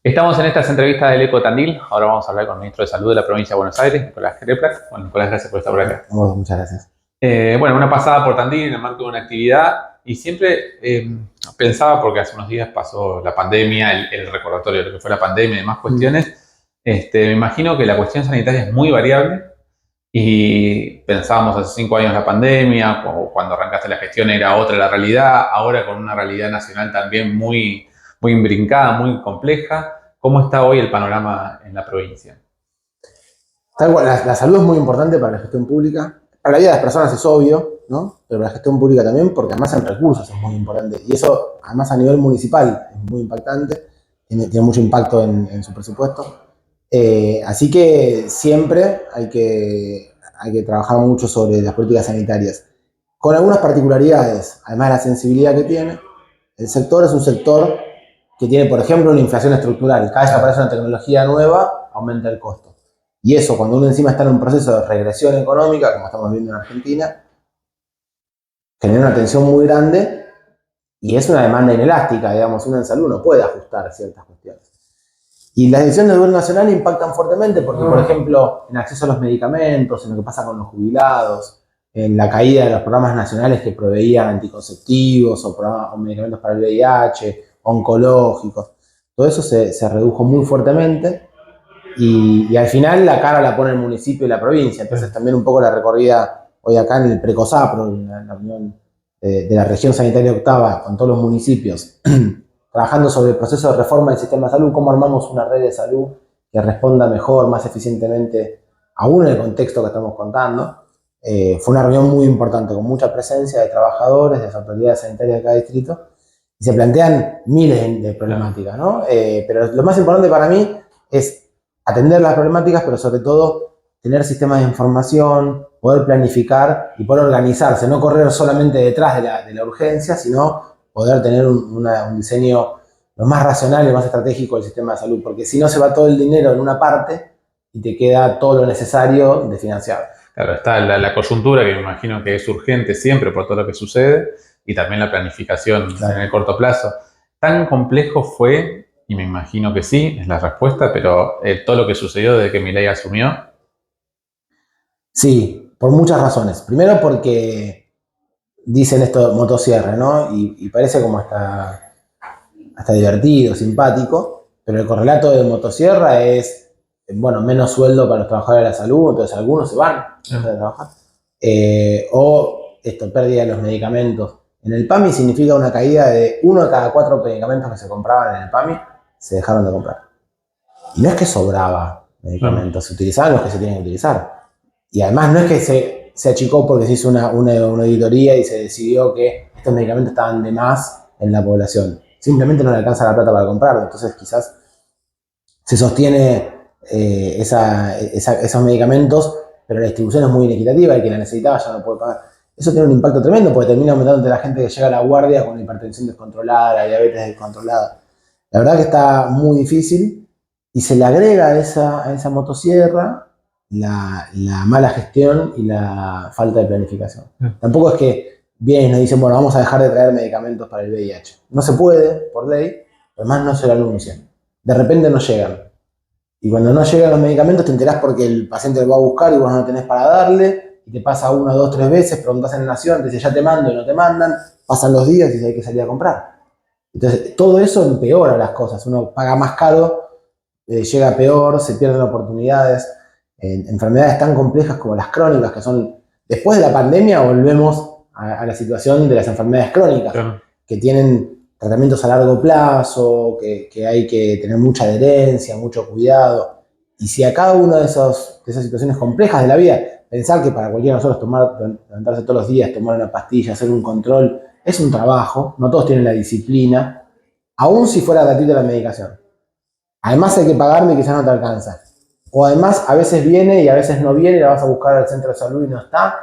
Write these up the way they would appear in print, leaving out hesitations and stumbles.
Estamos en estas entrevistas del Eco Tandil. Ahora vamos a hablar con el ministro de Salud de la provincia de Buenos Aires, Nicolás Kreplak. Bueno, Nicolás, gracias por estar por acá. Muchas gracias. Bueno, una pasada por Tandil en el marco de una actividad y siempre pensaba, porque hace unos días pasó la pandemia, el recordatorio de lo que fue la pandemia y demás cuestiones. Me imagino que la cuestión sanitaria es muy variable y pensábamos hace 5 años la pandemia, o cuando arrancaste la gestión era otra la realidad, ahora con una realidad nacional también muy imbrincada, muy compleja. ¿Cómo está hoy el panorama en la provincia? Tal cual, la salud es muy importante para la gestión pública. Para la vida de las personas es obvio, ¿no? Pero para la gestión pública también, porque además en recursos es muy importante. Y eso, además a nivel municipal, es muy impactante. Tiene mucho impacto en su presupuesto. Así que siempre hay que trabajar mucho sobre las políticas sanitarias. Con algunas particularidades, además de la sensibilidad que tiene. El sector es un sector que tiene, por ejemplo, una inflación estructural. Cada vez que aparece una tecnología nueva, aumenta el costo. Y eso, cuando uno encima está en un proceso de regresión económica, como estamos viendo en Argentina, genera una tensión muy grande y es una demanda inelástica, digamos. Uno en salud no puede ajustar ciertas cuestiones. Y las decisiones del gobierno nacional impactan fuertemente porque, por ejemplo, en acceso a los medicamentos, en lo que pasa con los jubilados, en la caída de los programas nacionales que proveían anticonceptivos o medicamentos para el VIH, oncológicos. Todo eso se redujo muy fuertemente y al final la cara la pone el municipio y la provincia. Entonces también un poco la recorrida hoy acá en el Precosapro, en la reunión de la región sanitaria octava con todos los municipios, trabajando sobre el proceso de reforma del sistema de salud, cómo armamos una red de salud que responda mejor, más eficientemente, aún en el contexto que estamos contando. Fue una reunión muy importante, con mucha presencia de trabajadores, de las autoridades sanitarias de cada distrito, y se plantean miles de problemáticas, ¿no? Pero lo más importante para mí es atender las problemáticas, pero sobre todo tener sistemas de información, poder planificar y poder organizarse, no correr solamente detrás de la urgencia, sino poder tener un diseño lo más racional y más estratégico del sistema de salud, porque si no se va todo el dinero en una parte y te queda todo lo necesario de financiar. Claro, está la coyuntura, que me imagino que es urgente siempre por todo lo que sucede, y también la planificación en el corto plazo. ¿Tan complejo fue? Y me imagino que sí, es la respuesta, pero todo lo que sucedió desde que Milei asumió. Sí, por muchas razones. Primero porque dicen esto motosierra, ¿no? Y parece como hasta divertido, simpático, pero el correlato de motosierra es, bueno, menos sueldo para los trabajadores de la salud, entonces algunos se van a trabajar. O esto, pérdida de los medicamentos. En el PAMI significa una caída de 1 de cada 4 medicamentos que se compraban en el PAMI, se dejaron de comprar. Y no es que sobraba medicamentos, se utilizaban los que se tienen que utilizar. Y además no es que se achicó porque se hizo una auditoría y se decidió que estos medicamentos estaban de más en la población. Simplemente no le alcanza la plata para comprarlo. Entonces quizás se sostiene esos medicamentos, pero la distribución es muy inequitativa, el que la necesitaba ya no puede pagar. Eso tiene un impacto tremendo porque termina aumentando entre la gente que llega a la guardia con la hipertensión descontrolada, la diabetes descontrolada. La verdad que está muy difícil y se le agrega a esa motosierra la mala gestión y la falta de planificación. Tampoco es que vienen y nos dicen, bueno, vamos a dejar de traer medicamentos para el VIH. No se puede, por ley, además no se lo anuncian. De repente no llegan. Y cuando no llegan los medicamentos te enterás porque el paciente lo va a buscar y vos no tenés para darle, y te pasa 1, 2, 3 veces, preguntás en Nación, te dice ya te mando y no te mandan, pasan los días y hay que salir a comprar. Entonces todo eso empeora las cosas, uno paga más caro, llega peor, se pierden oportunidades. Enfermedades tan complejas como las crónicas, que son, después de la pandemia volvemos a la situación de las enfermedades crónicas, que tienen tratamientos a largo plazo, que hay que tener mucha adherencia, mucho cuidado. Y si a cada una de esas situaciones complejas de la vida, pensar que para cualquiera de nosotros levantarse todos los días, tomar una pastilla, hacer un control, es un trabajo, no todos tienen la disciplina, aun si fuera gratuita la medicación. Además hay que pagarme y quizás no te alcanza. O además a veces viene y a veces no viene, la vas a buscar al centro de salud y no está.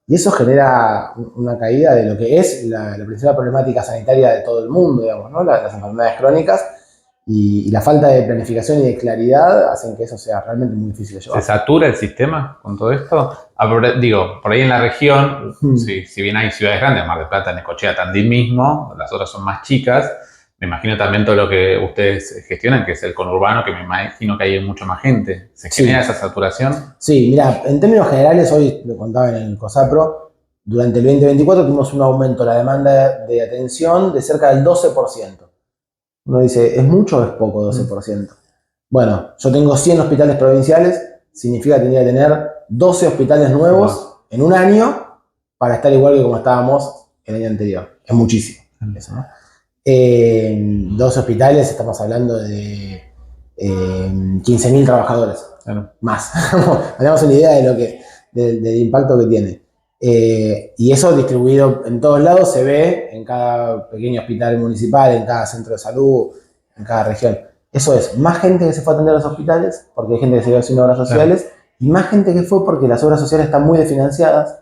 Y eso genera una caída de lo que es la principal problemática sanitaria de todo el mundo, digamos, ¿no? Las enfermedades crónicas y la falta de planificación y de claridad hacen que eso sea realmente muy difícil de llevar. ¿Se satura el sistema con todo esto? Digo, por ahí en la región, si bien hay ciudades grandes, Mar del Plata, Necochea, Tandil mismo, las otras son más chicas, me imagino también todo lo que ustedes gestionan, que es el conurbano, que me imagino que hay mucha más gente. ¿Se genera esa saturación? Sí, mira, en términos generales, hoy lo contaba en el COSAPRO, durante el 2024 tuvimos un aumento en la demanda de atención de cerca del 12%. Uno dice, ¿es mucho o es poco 12%? Bueno, yo tengo 100 hospitales provinciales, significa que tendría que tener 12 hospitales nuevos en un año para estar igual que como estábamos el año anterior. Es muchísimo eso, ¿no? 12 hospitales, estamos hablando de 15.000 trabajadores. Claro. Más. Tenemos una idea del impacto que tiene. Y eso distribuido en todos lados se ve en cada pequeño hospital municipal, en cada centro de salud, en cada región. Eso es, más gente que se fue a atender a los hospitales, porque hay gente que se quedó sin obras sociales, claro. Y más gente que fue porque las obras sociales están muy desfinanciadas,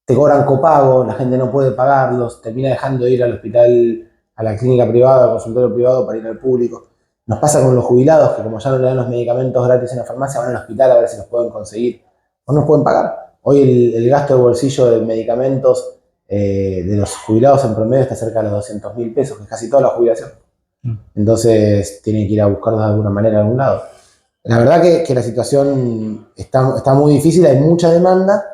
te cobran copago, la gente no puede pagarlos, termina dejando de ir al hospital, a la clínica privada, al consultorio privado para ir al público. Nos pasa con los jubilados, que como ya no le dan los medicamentos gratis en la farmacia, van al hospital a ver si los pueden conseguir. O no los pueden pagar. Hoy el gasto de bolsillo de medicamentos de los jubilados en promedio está cerca de los 200.000 pesos, que es casi toda la jubilación. Entonces tienen que ir a buscarlos de alguna manera a algún lado. La verdad que la situación está muy difícil, hay mucha demanda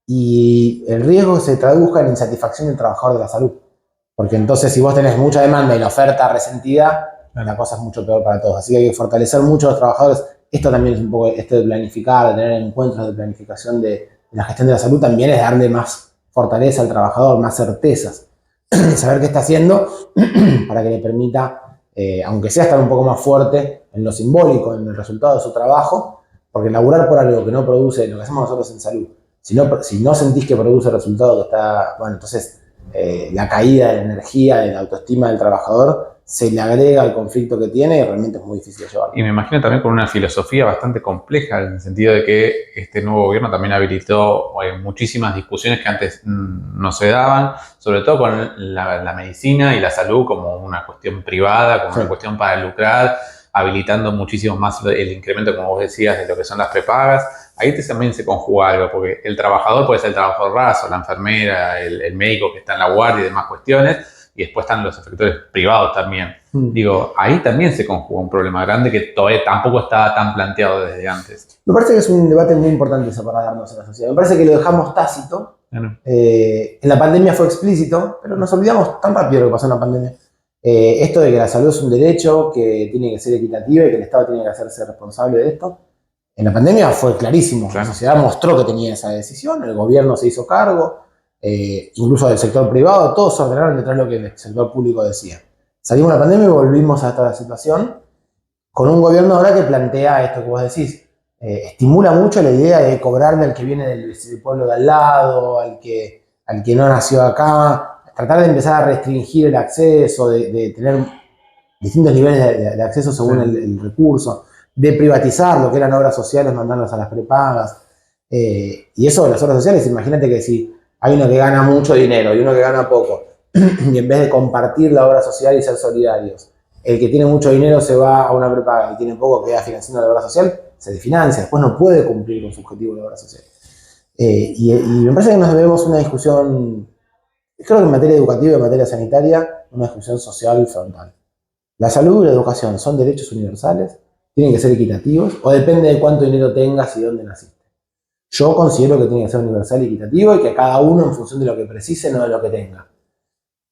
y el riesgo se traduzca en insatisfacción del trabajador de la salud. Porque entonces si vos tenés mucha demanda y la oferta resentida, la cosa es mucho peor para todos. Así que hay que fortalecer mucho a los trabajadores. Esto también es un poco esto de planificar, de tener encuentros de planificación de la gestión de la salud, también es darle más fortaleza al trabajador, más certezas. Saber qué está haciendo para que le permita, aunque sea estar un poco más fuerte en lo simbólico, en el resultado de su trabajo, porque laburar por algo que no produce, lo que hacemos nosotros en salud, si no sentís que produce el resultado que está, bueno, entonces la caída de la energía, de la autoestima del trabajador, se le agrega al conflicto que tiene y realmente es muy difícil de llevar. Y me imagino también con una filosofía bastante compleja, en el sentido de que este nuevo gobierno también habilitó muchísimas discusiones que antes no se daban, sobre todo con la medicina y la salud como una cuestión privada, como una cuestión para lucrar, habilitando muchísimo más el incremento, como vos decías, de lo que son las prepagas. Ahí también se conjuga algo, porque el trabajador puede ser el trabajador raso, la enfermera, el médico que está en la guardia y demás cuestiones, y después están los efectores privados también. Digo, ahí también se conjuga un problema grande que todavía tampoco estaba tan planteado desde antes. Me parece que es un debate muy importante eso para darnos en la sociedad. Me parece que lo dejamos tácito. En la pandemia fue explícito, pero nos olvidamos tan rápido de lo que pasó en la pandemia. Esto de que la salud es un derecho, que tiene que ser equitativa y que el Estado tiene que hacerse responsable de esto. En la pandemia fue clarísimo. Claro. La sociedad mostró que tenía esa decisión, el gobierno se hizo cargo, incluso del sector privado, todos se ordenaron detrás de lo que el sector público decía. Salimos de la pandemia y volvimos a esta situación con un gobierno ahora que plantea esto que vos decís. Estimula mucho la idea de cobrarle al que viene del pueblo de al lado, al que no nació acá, tratar de empezar a restringir el acceso, de tener distintos niveles de acceso según el recurso, de privatizar lo que eran obras sociales, mandarlas a las prepagas. Y eso de las obras sociales, imagínate que si hay uno que gana mucho dinero y uno que gana poco, y en vez de compartir la obra social y ser solidarios, el que tiene mucho dinero se va a una prepaga y tiene poco queda financiando la obra social, se desfinancia, después no puede cumplir con su objetivo de la obra social. Y me parece que nos debemos una discusión, creo que en materia educativa y en materia sanitaria, una discusión social frontal. ¿La salud y la educación son derechos universales? ¿Tienen que ser equitativos? ¿O depende de cuánto dinero tengas y dónde naciste? Yo considero que tiene que ser universal y equitativo y que cada uno en función de lo que precise, no de lo que tenga.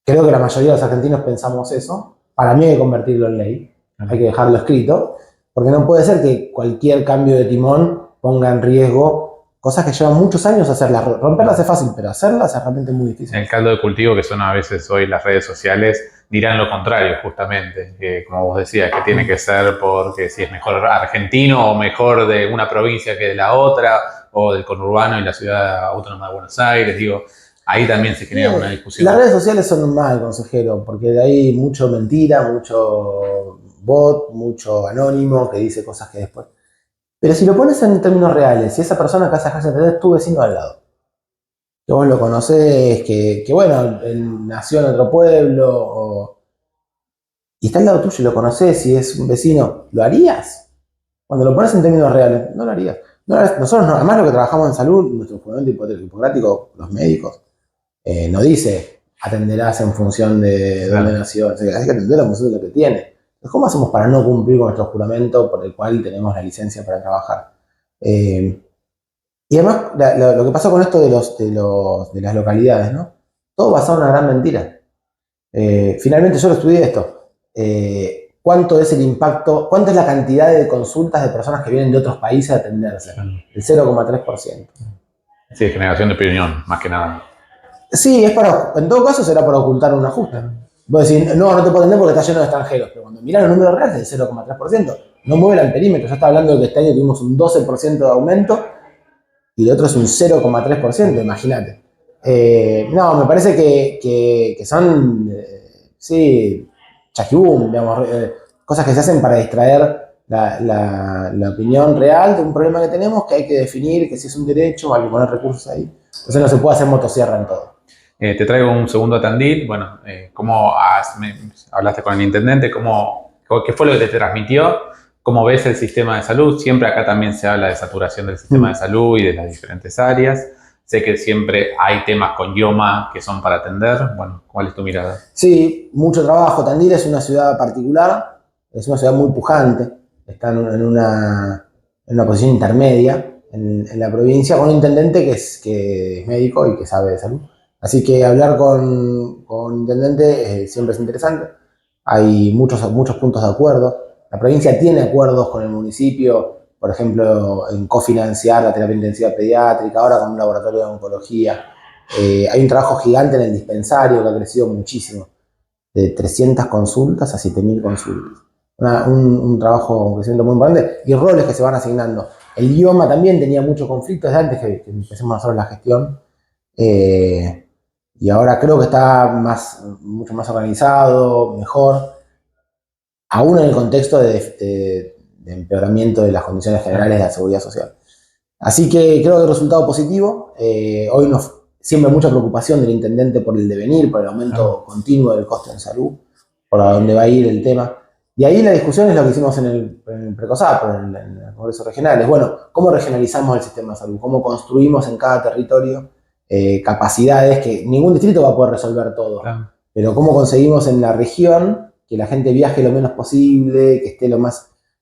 Creo que la mayoría de los argentinos pensamos eso. Para mí hay que convertirlo en ley. Hay que dejarlo escrito. Porque no puede ser que cualquier cambio de timón ponga en riesgo cosas que llevan muchos años hacerlas. Romperlas es fácil, pero hacerlas es realmente muy difícil. El caldo de cultivo que son a veces hoy las redes sociales dirán lo contrario, justamente. Que, como vos decías, que tiene que ser porque si es mejor argentino o mejor de una provincia que de la otra, o del conurbano y la ciudad autónoma de Buenos Aires, digo. Ahí también se genera una discusión. Las redes sociales son un mal, consejero, porque de ahí mucho mentira, mucho bot, mucho anónimo que dice cosas que después... Pero si lo pones en términos reales, si esa persona que hace hashtag es tu vecino al lado, que vos lo conocés, que bueno, él nació en otro pueblo, y está al lado tuyo y lo conocés y es un vecino, ¿lo harías? Cuando lo pones en términos reales, no lo harías. Nosotros, además lo que trabajamos en salud, nuestro juramento hipocrático, los médicos, no dice atenderás en función de dónde nació. O sea, hay que atender en función de lo que tiene. Entonces, ¿cómo hacemos para no cumplir con nuestro juramento por el cual tenemos la licencia para trabajar? Y además, lo que pasa con esto de las localidades, ¿no? Todo basado en una gran mentira. Finalmente yo lo estudié esto. ¿Cuánto es el impacto, cuánto es la cantidad de consultas de personas que vienen de otros países a atenderse? El 0,3%. Sí, generación de opinión, más que nada. Sí, en todo caso será para ocultar un ajuste. Vos decís, no te puedo atender porque está lleno de extranjeros, pero cuando mirás los números reales del 0,3%, no mueve el perímetro. Ya está hablando de que este año tuvimos un 12% de aumento y el otro es un 0,3%, imagínate. No, me parece que son, sí, chasquibum, digamos, cosas que se hacen para distraer la opinión real de un problema que tenemos, que hay que definir, que si es un derecho, hay que poner recursos ahí. Entonces no se puede hacer motosierra en todo. Te traigo un segundo a Tandil. Bueno, hablaste con el intendente? ¿Qué fue lo que te transmitió? ¿Cómo ves el sistema de salud? Siempre acá también se habla de saturación del sistema de salud y de las diferentes áreas. Sé que siempre hay temas con IOMA que son para atender. Bueno, ¿cuál es tu mirada? Sí, mucho trabajo. Tandil es una ciudad particular, es una ciudad muy pujante, está en una posición intermedia en la provincia, con un intendente que es médico y que sabe de salud. Así que hablar con intendente siempre es interesante. Hay muchos puntos de acuerdo. La provincia tiene acuerdos con el municipio, por ejemplo, en cofinanciar la terapia intensiva pediátrica, ahora con un laboratorio de oncología. Hay un trabajo gigante en el dispensario que ha crecido muchísimo, de 300 consultas a 7.000 consultas. Un trabajo, un crecimiento muy importante y roles que se van asignando. El idioma también tenía mucho conflicto desde antes que empecemos a hacer la gestión. Y ahora creo que está mucho más organizado, mejor, aún en el contexto de empeoramiento de las condiciones generales de la seguridad social. Así que creo que el resultado positivo. Hoy siempre mucha preocupación del intendente por el devenir, por el aumento continuo del costo en salud, por a dónde va a ir el tema. Y ahí la discusión es lo que hicimos en el Precosap, en el Congreso Regional. Es bueno, ¿cómo regionalizamos el sistema de salud? ¿Cómo construimos en cada territorio capacidades que ningún distrito va a poder resolver todo? Claro. Pero ¿cómo conseguimos en la región que la gente viaje lo menos posible, que esté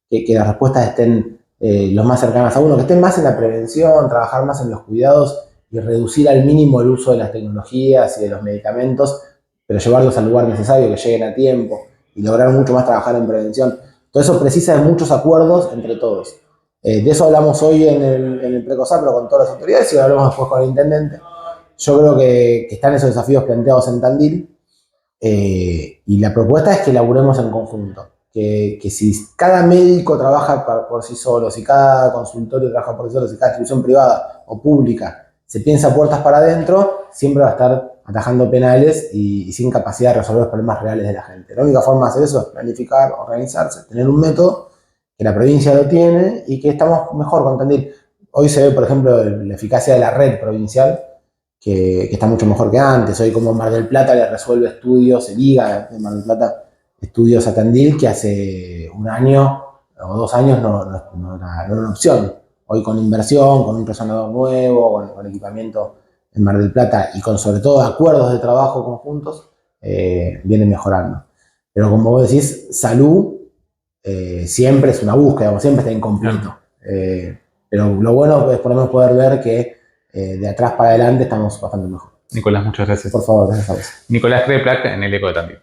que las respuestas estén los más cercanas a uno, que estén más en la prevención, trabajar más en los cuidados y reducir al mínimo el uso de las tecnologías y de los medicamentos, pero llevarlos al lugar necesario, que lleguen a tiempo y lograr mucho más trabajar en prevención? Todo eso precisa de muchos acuerdos entre todos. De eso hablamos hoy en el Precosap, pero con todas las autoridades, y lo hablamos después con el intendente. Yo creo que están esos desafíos planteados en Tandil, y la propuesta es que laburemos en conjunto. Que si cada médico trabaja por sí solo, si cada consultorio trabaja por sí solo, si cada institución privada o pública se piensa puertas para adentro, siempre va a estar atajando penales y sin capacidad de resolver los problemas reales de la gente. La única forma de hacer eso es planificar, organizarse, tener un método que la provincia lo tiene y que estamos mejor con Tandil. Hoy se ve, por ejemplo, la eficacia de la red provincial, que está mucho mejor que antes. Hoy, como Mar del Plata le resuelve estudios, el IGA de Mar del Plata, estudios a Tandil, que hace un año o 2 años no era una opción. Hoy, con inversión, con un resonador nuevo, con equipamiento en Mar del Plata y con sobre todo acuerdos de trabajo conjuntos, viene mejorando. Pero como vos decís, salud siempre es una búsqueda, siempre está incompleto. Pero lo bueno es por lo menos poder ver que de atrás para adelante estamos bastante mejor. Nicolás, muchas gracias. Por favor, gracias a vos. Nicolás Kreplak en el Eco de Tandil.